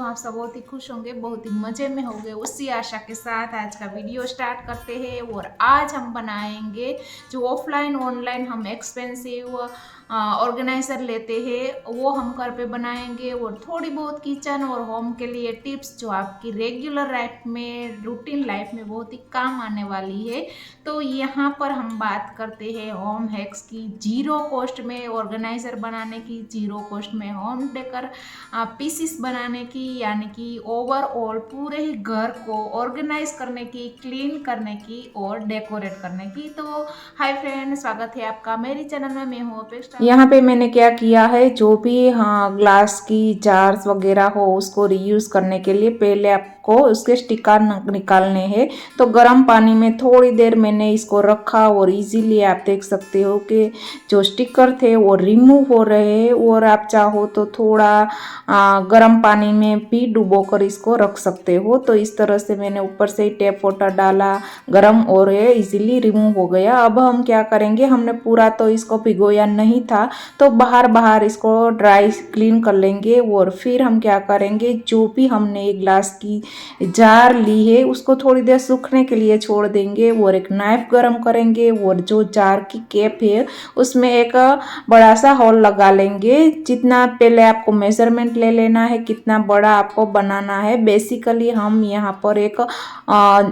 आप सब बहुत ही खुश होंगे, बहुत ही मज़े में होंगे। उसी आशा के साथ आज का वीडियो स्टार्ट करते हैं। और आज हम बनाएंगे जो ऑफलाइन ऑनलाइन हम एक्सपेंसिव ऑर्गेनाइज़र लेते हैं वो हम घर पे बनाएंगे। और थोड़ी बहुत किचन और होम के लिए टिप्स जो आपकी रेगुलर लाइफ में, रूटीन लाइफ में बहुत ही काम आने वाली है। तो यहाँ पर हम बात करते हैं होम हैक्स की, जीरो कॉस्ट में ऑर्गेनाइज़र बनाने की, जीरो कॉस्ट में होम डेकर पीसीस बनाने की, यानी कि ओवरऑल पूरे ही घर को ऑर्गेनाइज करने की, क्लीन करने की और डेकोरेट करने की। तो हाय फ्रेंड, स्वागत है आपका मेरी चैनल में। मैं हूँ अपेक्षा। यहाँ पे मैंने क्या किया है, जो भी ग्लास की जार्स वगैरह हो उसको रीयूज करने के लिए पहले आपको उसके स्टिकर निकालने हैं। तो गर्म पानी में थोड़ी देर मैंने इसको रखा और इजीली आप देख सकते हो कि जो स्टिकर थे वो रिमूव हो रहे हैं। और आप चाहो तो थोड़ा गर्म पानी में भी डुबो कर इसको रख सकते हो। तो इस तरह से मैंने ऊपर से ही टैप वाटर डाला, गर्म और ये इजीली रिमूव हो गया। अब हम क्या करेंगे, हमने पूरा तो इसको भिगोया नहीं था, तो बाहर बाहर इसको ड्राई क्लीन कर लेंगे। और फिर हम क्या करेंगे, जो भी हमने एक ग्लास की जार ली है उसको थोड़ी देर सूखने के लिए छोड़ देंगे। और एक नाइफ गरम करेंगे और जो जार की कैप है उसमें एक बड़ा सा होल लगा लेंगे। जितना पहले आपको मेजरमेंट ले लेना है, कितना बड़ा आपको बनाना है। बेसिकली हम यहाँ पर एक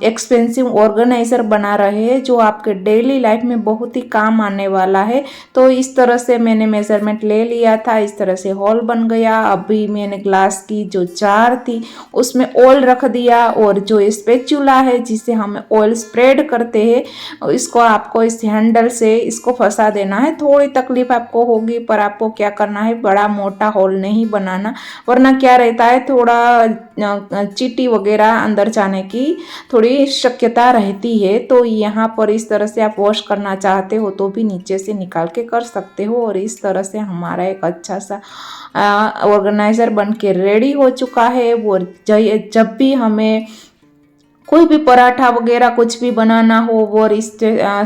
एक्सपेंसिव ऑर्गेनाइजर बना रहे हैं जो आपके डेली लाइफ में बहुत ही काम आने वाला है। तो इस तरह से मैंने मेजरमेंट ले लिया था, इस तरह से होल बन गया। अभी मैंने ग्लास की जो जार थी उसमें ऑयल रख दिया, और जो स्पैचुला है जिसे हम ऑयल स्प्रेड करते हैं, इसको आपको इस हैंडल से इसको फंसा देना है। थोड़ी तकलीफ आपको होगी, पर आपको क्या करना है, बड़ा मोटा होल नहीं बनाना, वरना क्या रहता है, थोड़ा चींटी वगैरह अंदर जाने की थोड़ी शक्यता रहती है। तो यहाँ पर इस तरह से आप वॉश करना चाहते हो तो भी नीचे से निकाल के कर सकते हो। और इस तरह से हमारा एक अच्छा सा ऑर्गेनाइजर बन के रेडी हो चुका है। वो जब भी हमें कोई भी पराठा वगैरह कुछ भी बनाना हो वो इस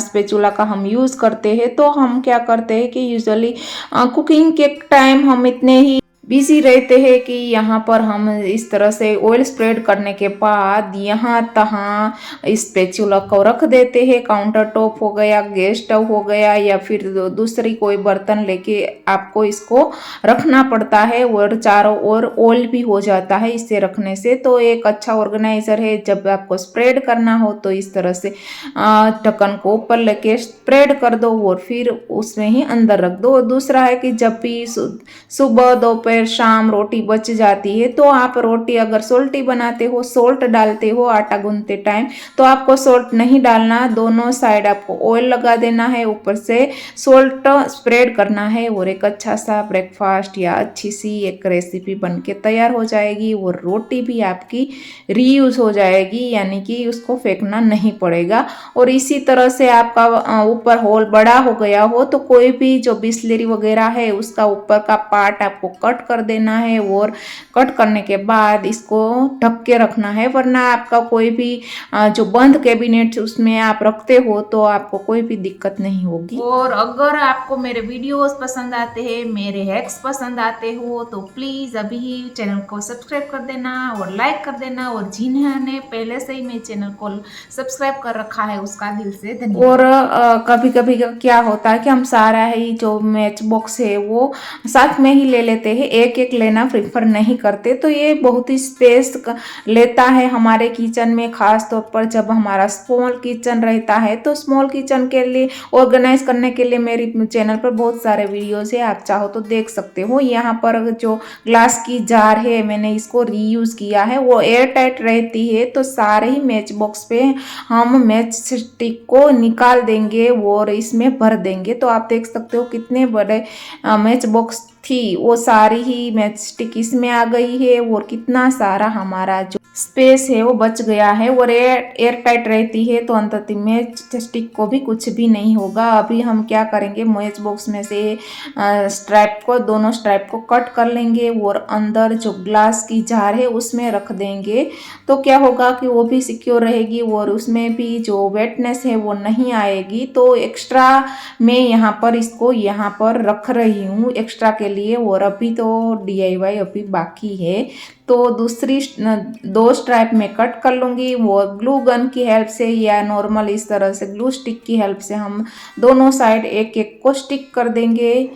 स्पैचुला का हम यूज़ करते हैं। तो हम क्या करते हैं कि यूजुअली कुकिंग के टाइम हम इतने ही बिजी रहते हैं कि यहाँ पर हम इस तरह से ऑयल स्प्रेड करने के बाद यहाँ तहाँ इस स्पैचुला को रख देते हैं। काउंटर टॉप हो गया, गैस स्टव हो गया, या फिर दूसरी कोई बर्तन लेके आपको इसको रखना पड़ता है। और चारों ओर ऑयल भी हो जाता है इससे रखने से। तो एक अच्छा ऑर्गेनाइजर है। जब आपको स्प्रेड करना हो तो इस तरह से ढक्कन को ऊपर लेके स्प्रेड कर दो और फिर उसमें ही अंदर रख दो। और दूसरा है कि जब भी सुबह दोपहर शाम रोटी बच जाती है, तो आप रोटी अगर सोल्टी बनाते हो, सोल्ट डालते हो आटा गूंथते टाइम, तो आपको सोल्ट नहीं डालना। दोनों साइड आपको ऑयल लगा देना है, ऊपर से सोल्ट स्प्रेड करना है। और एक अच्छा सा ब्रेकफास्ट या अच्छी सी एक रेसिपी बन के तैयार हो जाएगी। और रोटी भी आपकी रीयूज हो जाएगी, यानी कि उसको फेंकना नहीं पड़ेगा। और इसी तरह से आपका ऊपर होल बड़ा हो गया हो तो कोई भी जो बिस्लेरी वगैरह है उसका ऊपर का पार्ट आपको कट कर देना है। और कट करने के बाद इसको ढक के रखना है, वरना आपका कोई भी जो बंद कैबिनेट उसमें आप रखते हो तो आपको कोई भी दिक्कत नहीं होगी। और अगर आपको मेरे वीडियोस पसंद आते हैं, मेरे हैक्स पसंद आते हो, तो प्लीज़ अभी ही चैनल को सब्सक्राइब कर देना और लाइक कर देना। और जिन्होंने पहले से ही मेरे चैनल को सब्सक्राइब कर रखा है उसका दिल से धन्यवाद। और कभी कभी क्या होता है कि हम सारा ही जो मैच बॉक्स है वो साथ में ही ले लेते हैं, एक एक लेना प्रेफर नहीं करते। तो ये बहुत ही स्पेस लेता है हमारे किचन में, खास तौर पर जब हमारा स्मॉल किचन रहता है। तो स्मॉल किचन के लिए ऑर्गेनाइज करने के लिए मेरी चैनल पर बहुत सारे वीडियोस है, आप चाहो तो देख सकते हो। यहाँ पर जो ग्लास की जार है मैंने इसको रीयूज किया है, वो एयर टाइट रहती है। तो सारे ही मैच बॉक्स पे हम मैच स्टिक को निकाल देंगे और इसमें भर देंगे। तो आप देख सकते हो कितने बड़े मैच बॉक्स थी, वो सारी ही मैच स्टिक इसमें आ गई है। और कितना सारा हमारा जो स्पेस है वो बच गया है। और एयर टाइट रहती है तो अंततः मैच स्टिक को भी कुछ भी नहीं होगा। अभी हम क्या करेंगे, मैच बॉक्स में से स्ट्रैप को, दोनों स्ट्रैप को कट कर लेंगे और अंदर जो ग्लास की जार है उसमें रख देंगे। तो क्या होगा कि वो भी सिक्योर रहेगी और उसमें भी जो वेटनेस है वो नहीं आएगी। तो एक्स्ट्रा मैं यहाँ पर इसको यहाँ पर रख रही हूँ एक्स्ट्रा के लिए, और अभी तो DIY अभी बाकी है। तो दूसरी 2 स्ट्राइप में कट कर लूँगी, वो ग्लू गन की हेल्प से या नॉर्मल इस तरह से ग्लू स्टिक की हेल्प से हम दोनों साइड एक एक को स्टिक कर देंगे।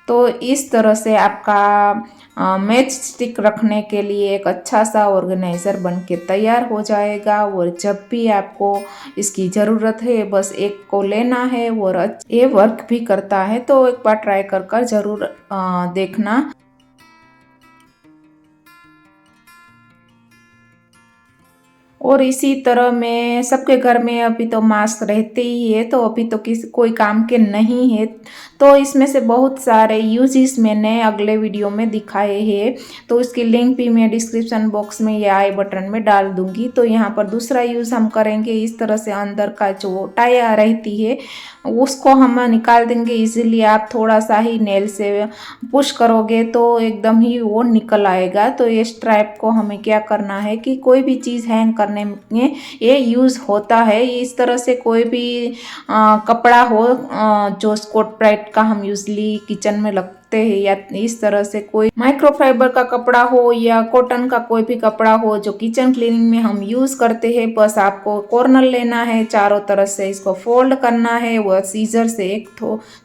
तो इस तरह से आपका मैच स्टिक रखने के लिए एक अच्छा सा ऑर्गेनाइज़र बन के तैयार हो जाएगा। और जब भी आपको इसकी ज़रूरत है बस एक को लेना है, और ये वर्क भी करता है। तो एक बार ट्राई कर ज़रूर देखना। और इसी तरह में सबके घर में अभी तो मास्क रहते ही है, तो अभी तो किसी कोई काम के नहीं है। तो इसमें से बहुत सारे यूजेस मैंने अगले वीडियो में दिखाए हैं, तो उसकी लिंक भी मैं डिस्क्रिप्शन बॉक्स में या आई बटन में डाल दूंगी। तो यहाँ पर दूसरा यूज़ हम करेंगे, इस तरह से अंदर का जो टाया रहती है उसको हम निकाल देंगे इजीली। आप थोड़ा सा ही नेल से पुश करोगे तो एकदम ही वो निकल आएगा। तो ये स्ट्राइप को हमें क्या करना है कि कोई भी चीज़ हैंग करने में ये यूज़ होता है। इस तरह से कोई भी कपड़ा हो जो स्कॉट ब्राइट का हम यूजली किचन में लगते हैं, या इस तरह से कोई माइक्रोफाइबर का कपड़ा हो या कॉटन का कोई भी कपड़ा हो जो किचन क्लीनिंग में हम यूज़ करते हैं, बस आपको कॉर्नर लेना है, चारों तरफ से इसको फोल्ड करना है, वह सीजर से एक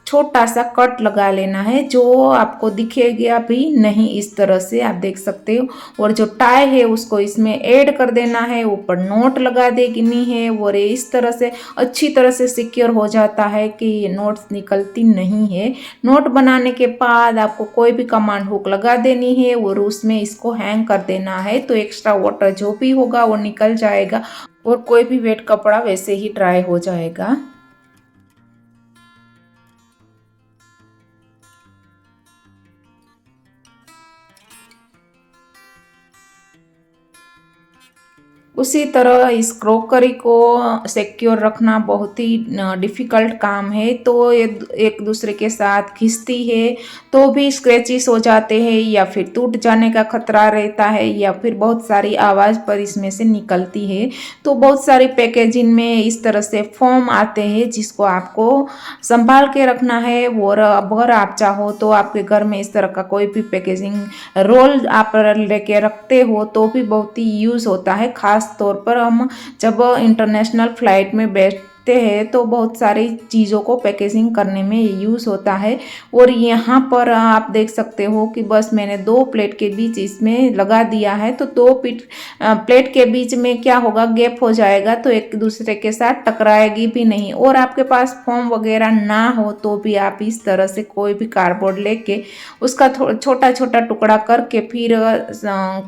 छोटा सा कट लगा लेना है जो आपको दिखेगा भी नहीं। इस तरह से आप देख सकते हो। और जो टाई है उसको इसमें ऐड कर देना है, ऊपर नोट लगा देनी है, और इस तरह से अच्छी तरह से सिक्योर हो जाता है कि ये नोट्स निकलती नहीं है। नोट बनाने के बाद आपको कोई भी कमांड हुक लगा देनी है और उसमें इसको हैंग कर देना है। तो एक्स्ट्रा वाटर जो भी होगा वो निकल जाएगा, और कोई भी वेट कपड़ा वैसे ही ड्राई हो जाएगा। उसी तरह इस क्रोकरी को सिक्योर रखना बहुत ही डिफ़िकल्ट काम है। तो ये एक दूसरे के साथ घिसती है तो भी स्क्रैचेस हो जाते हैं, या फिर टूट जाने का खतरा रहता है, या फिर बहुत सारी आवाज़ पर इसमें से निकलती है। तो बहुत सारी पैकेजिंग में इस तरह से फोम आते हैं जिसको आपको संभाल के रखना है। और अगर आप चाहो तो आपके घर में इस तरह का कोई भी पैकेजिंग रोल आप लेके रखते हो तो भी बहुत ही यूज़ होता है। खास तौर पर हम जब इंटरनेशनल फ्लाइट में बैठते हैं तो बहुत सारी चीज़ों को पैकेजिंग करने में यूज़ होता है। और यहाँ पर आप देख सकते हो कि बस मैंने 2 प्लेट के बीच इसमें लगा दिया है। तो 2 प्लेट के बीच में क्या होगा, गैप हो जाएगा, तो एक दूसरे के साथ टकराएगी भी नहीं। और आपके पास फोम वगैरह ना हो तो भी आप इस तरह से कोई भी कार्डबोर्ड लेके उसका छोटा छोटा टुकड़ा करके फिर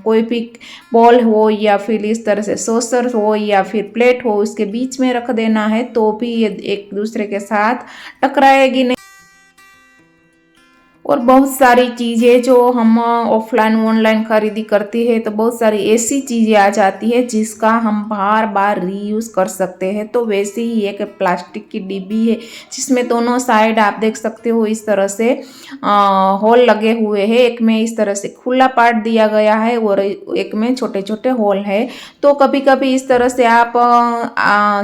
कोई भी बॉल हो या फिर इस तरह से सॉसर हो या फिर प्लेट हो उसके बीच में रख देना है, तो भी ये एक दूसरे के साथ टकराएगी नहीं। और बहुत सारी चीज़ें जो हम ऑफलाइन ऑनलाइन खरीदी करती है तो बहुत सारी ऐसी चीज़ें आ जाती है जिसका हम बार बार रीयूज़ कर सकते हैं। तो वैसे ही एक प्लास्टिक की डिब्बी है जिसमें दोनों साइड आप देख सकते हो इस तरह से होल लगे हुए हैं। एक में इस तरह से खुला पार्ट दिया गया है और एक में छोटे छोटे होल है। तो कभी कभी इस तरह से आप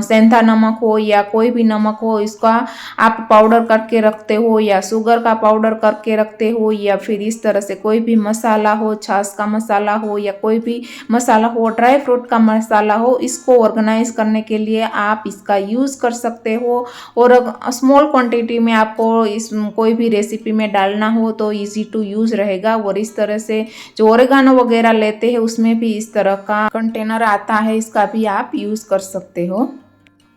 सेंधा नमक हो या कोई भी नमक हो इसका आप पाउडर करके रखते हो, या शुगर का पाउडर करके रखते हो, या फिर इस तरह से कोई भी मसाला हो, छाछ का मसाला हो या कोई भी मसाला हो, ड्राई फ्रूट का मसाला हो, इसको ऑर्गेनाइज करने के लिए आप इसका यूज़ कर सकते हो। और स्मॉल क्वांटिटी में आपको इस कोई भी रेसिपी में डालना हो तो इजी टू यूज़ रहेगा। और इस तरह से जो ओरेगानो वगैरह लेते हैं उसमें भी इस तरह का कंटेनर आता है, इसका भी आप यूज़ कर सकते हो।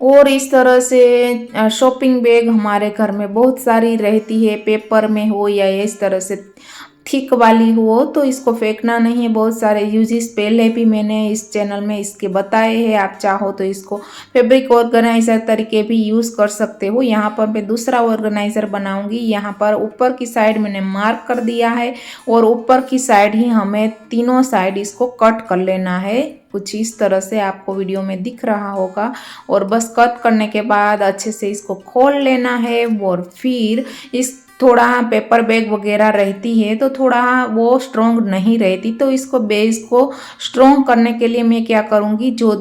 और इस तरह से शॉपिंग बैग हमारे घर में बहुत सारी रहती है, पेपर में हो या इस तरह से थिक वाली हो, तो इसको फेंकना नहीं है। बहुत सारे यूजेस पहले भी मैंने इस चैनल में इसके बताए हैं। आप चाहो तो इसको फैब्रिक ऑर्गेनाइजर तरीके भी यूज़ कर सकते हो। यहाँ पर मैं दूसरा ऑर्गेनाइजर बनाऊंगी। यहाँ पर ऊपर की साइड मैंने मार्क कर दिया है और ऊपर की साइड ही हमें तीनों साइड इसको कट कर लेना है। कुछ इस तरह से आपको वीडियो में दिख रहा होगा। और बस कट करने के बाद अच्छे से इसको खोल लेना है और फिर इस थोड़ा पेपर बैग वगैरह रहती है तो थोड़ा वो स्ट्रॉन्ग नहीं रहती। तो इसको बेस को स्ट्रॉन्ग करने के लिए मैं क्या करूँगी, जो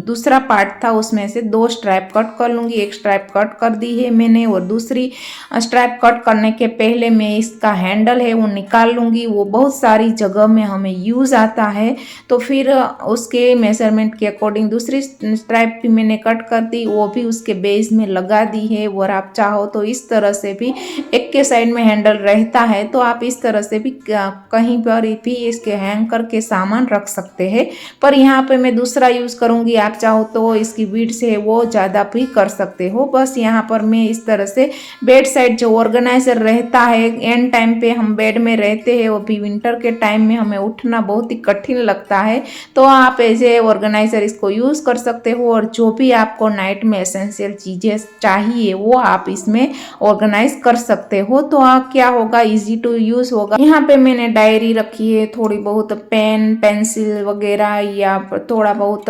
दूसरा पार्ट था उसमें से 2 स्ट्रैप कट कर लूँगी। एक स्ट्रैप कट कर दी है मैंने और दूसरी स्ट्रैप कट करने के पहले मैं इसका हैंडल है वो निकाल लूँगी। वो बहुत सारी जगह में हमें यूज़ आता है, तो फिर उसके मेजरमेंट के अकॉर्डिंग दूसरी स्ट्रैप भी मैंने कट कर दी, वो भी उसके बेस में लगा दी है। और आप चाहो तो इस तरह से भी एक के साइड में हैंडल रहता है तो आप इस तरह से भी कहीं पर भी इसके हैंग करके सामान रख सकते हैं। पर यहाँ पे मैं दूसरा यूज़ करूँगी, आप चाहो तो इसकी विड्थ है वो ज़्यादा भी कर सकते हो। बस यहाँ पर मैं इस तरह से बेड साइड जो ऑर्गेनाइजर रहता है, एंड टाइम पे हम बेड में रहते हैं, वो भी विंटर के टाइम में हमें उठना बहुत ही कठिन लगता है, तो आप एज ए ऑर्गेनाइजर इसको यूज़ कर सकते हो। और जो भी आपको नाइट में एसेंशियल चीज़ें चाहिए वो आप इसमें ऑर्गेनाइज कर सकते हो। तो क्या होगा, इजी टू यूज़ होगा। यहाँ पे मैंने डायरी रखी है, थोड़ी बहुत पेन पेंसिल वगैरह या थोड़ा बहुत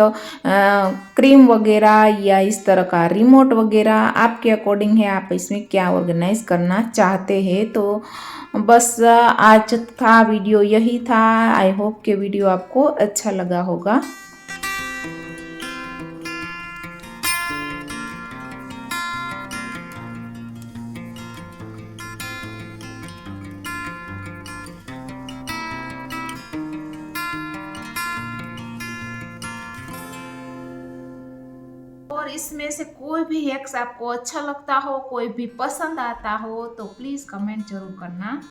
क्रीम वगैरह या इस तरह का रिमोट वगैरह, आपके अकॉर्डिंग है आप इसमें क्या ऑर्गेनाइज करना चाहते हैं। तो बस आज था वीडियो यही था। आई होप कि वीडियो आपको अच्छा लगा होगा। और इसमें से कोई भी हैक्स आपको अच्छा लगता हो, कोई भी पसंद आता हो तो प्लीज़ कमेंट जरूर करना।